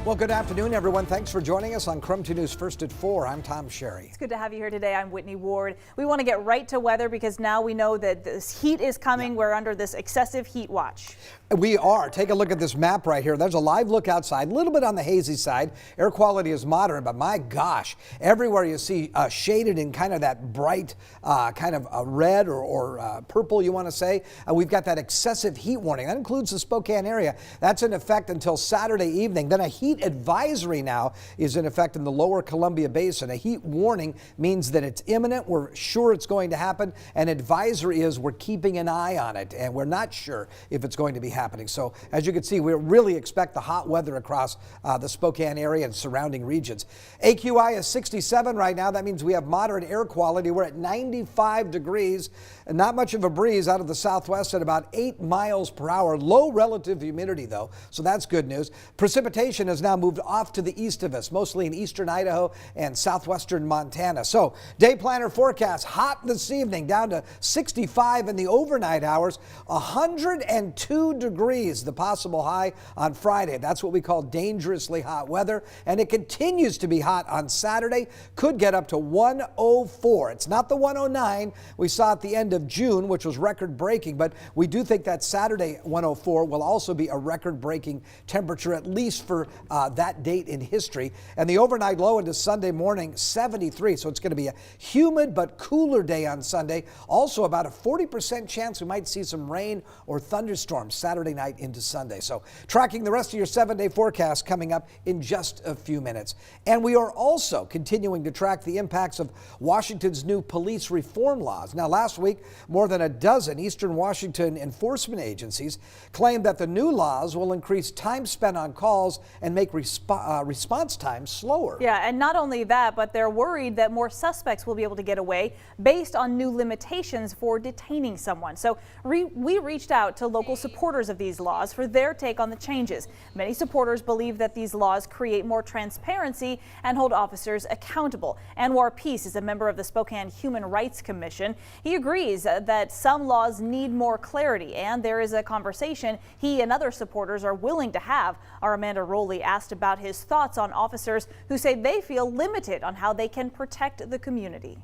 Well, good afternoon, everyone. Thanks for joining us on KREM 2 News First at 4. I'm Tom Sherry. It's good to have you here today. I'm Whitney Ward. We want to get right to weather because now we know that this heat is coming. Yeah. We're under this excessive heat watch. We are. Take a look at this map right here. There's a live look outside, a little bit on the hazy side. Air quality is moderate, but my gosh, everywhere you see shaded in kind of that bright kind of red or purple, you want to say. We've got that excessive heat warning. That includes the Spokane area. That's in effect until Saturday evening. Then a heat advisory now is in effect in the lower Columbia Basin. A heat warning means that it's imminent. We're sure it's going to happen. An advisory is we're keeping an eye on it, and we're not sure if it's going to be happening. So as you can see, we really expect the hot weather across the Spokane area and surrounding regions. AQI is 67 right now. That means we have moderate air quality. We're at 95 degrees and not much of a breeze out of the southwest at about 8 miles per hour. Low relative humidity, though, so that's good news. Precipitation has now moved off to the east of us, mostly in eastern Idaho and southwestern Montana. So day planner forecast, hot this evening, down to 65 in the overnight hours, 102 degrees, the possible high on Friday. That's what we call dangerously hot weather, and it continues to be hot on Saturday. Could get up to 104. It's not the 109 we saw at the end of June, which was record-breaking, but we do think that Saturday 104 will also be a record-breaking temperature, at least for that date in history. And the overnight low into Sunday morning, 73. So it's going to be a humid but cooler day on Sunday. Also about a 40% chance we might see some rain or thunderstorms Saturday night into Sunday. So tracking the rest of your 7-day forecast coming up in just a few minutes. And we are also continuing to track the impacts of Washington's new police reform laws. Now, last week, more than a dozen Eastern Washington enforcement agencies claimed that the new laws will increase time spent on calls and make response times slower. Yeah, and not only that, but they're worried that more suspects will be able to get away based on new limitations for detaining someone. So we reached out to local supporters of these laws for their take on the changes. Many supporters believe that these laws create more transparency and hold officers accountable. Anwar Peace is a member of the Spokane Human Rights Commission. He agrees that some laws need more clarity, and there is a conversation he and other supporters are willing to have. Our Amanda Rowley asked about his thoughts on officers who say they feel limited on how they can protect the community.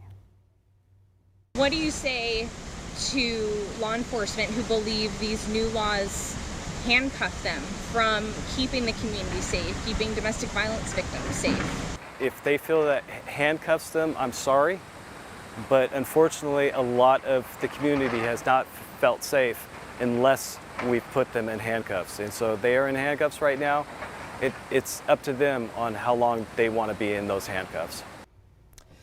What do you say to law enforcement who believe these new laws handcuff them from keeping the community safe, keeping domestic violence victims safe? If they feel that handcuffs them, I'm sorry, but unfortunately a lot of the community has not felt safe unless we've put them in handcuffs. And so they are in handcuffs right now. It's up to them on how long they want to be in those handcuffs.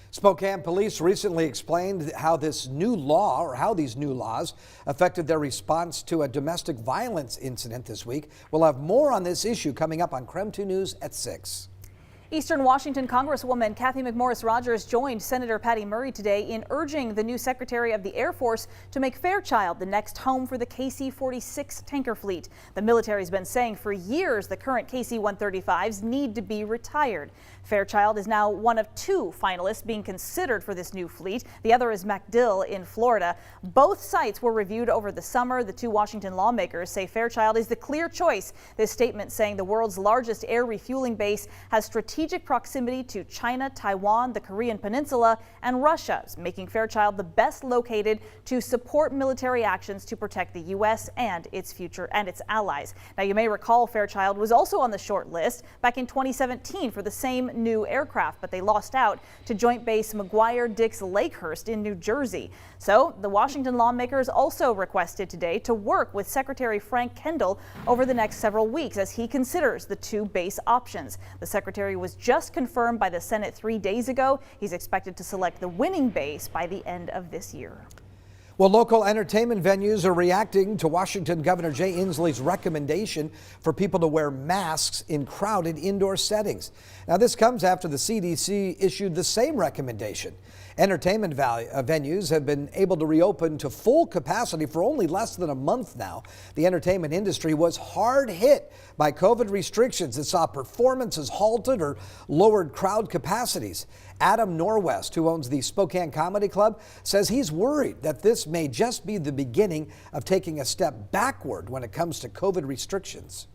Spokane police recently explained how this new law, or how these new laws, affected their response to a domestic violence incident this week. We'll have more on this issue coming up on KREM 2 News at 6. Eastern Washington Congresswoman Cathy McMorris Rodgers joined Senator Patty Murray today in urging the new Secretary of the Air Force to make Fairchild the next home for the KC-46 tanker fleet. The military's been saying for years the current KC-135s need to be retired. Fairchild is now one of 2 finalists being considered for this new fleet. The other is MacDill in Florida. Both sites were reviewed over the summer. The 2 Washington lawmakers say Fairchild is the clear choice. This statement saying the world's largest air refueling base has strategic proximity to China, Taiwan, the Korean Peninsula, and Russia, making Fairchild the best located to support military actions to protect the U.S. and its future and its allies. Now, you may recall Fairchild was also on the short list back in 2017 for the same new aircraft, but they lost out to Joint Base McGuire-Dix Lakehurst in New Jersey. So the Washington lawmakers also requested today to work with Secretary Frank Kendall over the next several weeks as he considers the 2 base options. The secretary was just confirmed by the Senate 3 days ago. He's expected to select the winning base by the end of this year. Well, local entertainment venues are reacting to Washington Governor Jay Inslee's recommendation for people to wear masks in crowded indoor settings. Now, this comes after the CDC issued the same recommendation. Entertainment venues have been able to reopen to full capacity for only less than a month now. The entertainment industry was hard hit by COVID restrictions that saw performances halted or lowered crowd capacities. Adam Norwest, who owns the Spokane Comedy Club, says he's worried that this may just be the beginning of taking a step backward when it comes to COVID restrictions.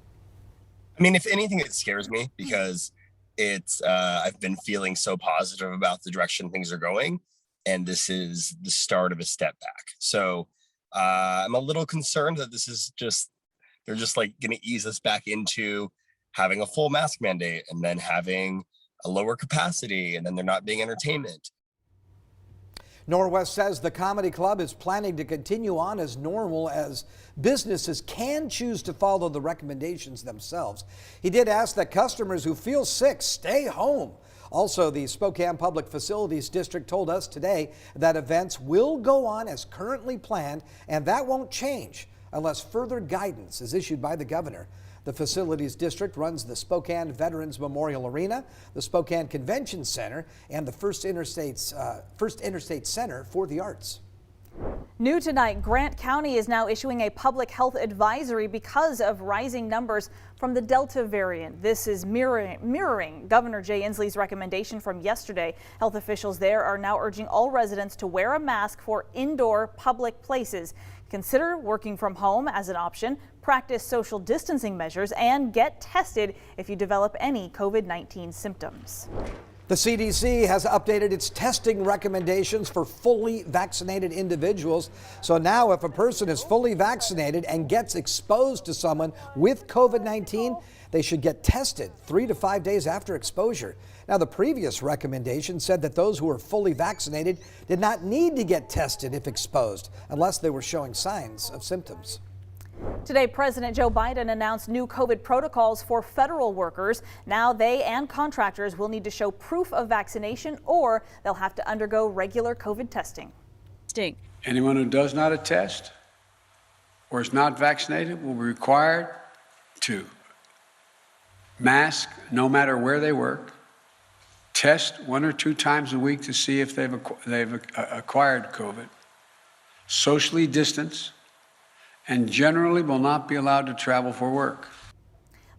I mean, if anything, it scares me because I've been feeling so positive about the direction things are going, and this is the start of a step back. So I'm a little concerned that they're just like going to ease us back into having a full mask mandate and then having a lower capacity, and then there not being entertainment. Norwest says the comedy club is planning to continue on as normal as businesses can choose to follow the recommendations themselves. He did ask that customers who feel sick stay home. Also, the Spokane Public Facilities District told us today that events will go on as currently planned, and that won't change unless further guidance is issued by the governor. The Facilities District runs the Spokane Veterans Memorial Arena, the Spokane Convention Center, and the First Interstate Center for the Arts. New tonight, Grant County is now issuing a public health advisory because of rising numbers from the Delta variant. This is mirroring Governor Jay Inslee's recommendation from yesterday. Health officials there are now urging all residents to wear a mask for indoor public places. Consider working from home as an option, practice social distancing measures, and get tested if you develop any COVID-19 symptoms. The CDC has updated its testing recommendations for fully vaccinated individuals. So now if a person is fully vaccinated and gets exposed to someone with COVID-19, they should get tested 3 to 5 days after exposure. Now, the previous recommendation said that those who were fully vaccinated did not need to get tested if exposed, unless they were showing signs of symptoms. Today, President Joe Biden announced new COVID protocols for federal workers. Now they and contractors will need to show proof of vaccination, or they'll have to undergo regular COVID testing. Anyone who does not attest or is not vaccinated will be required to mask no matter where they work, test 1 or 2 times a week to see if they've acquired COVID, socially distance, and generally will not be allowed to travel for work.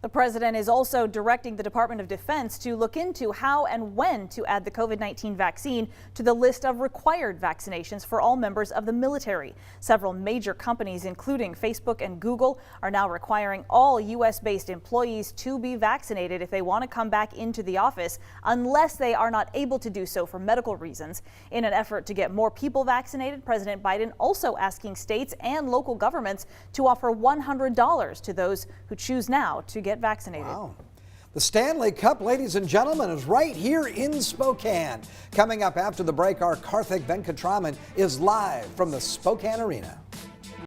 The president is also directing the Department of Defense to look into how and when to add the COVID-19 vaccine to the list of required vaccinations for all members of the military. Several major companies, including Facebook and Google, are now requiring all U.S.-based employees to be vaccinated if they want to come back into the office, unless they are not able to do so for medical reasons. In an effort to get more people vaccinated, President Biden also asking states and local governments to offer $100 to those who choose now to get vaccinated. Wow. The Stanley Cup, ladies and gentlemen, is right here in Spokane. Coming up after the break, our Karthik Venkatraman is live from the Spokane Arena.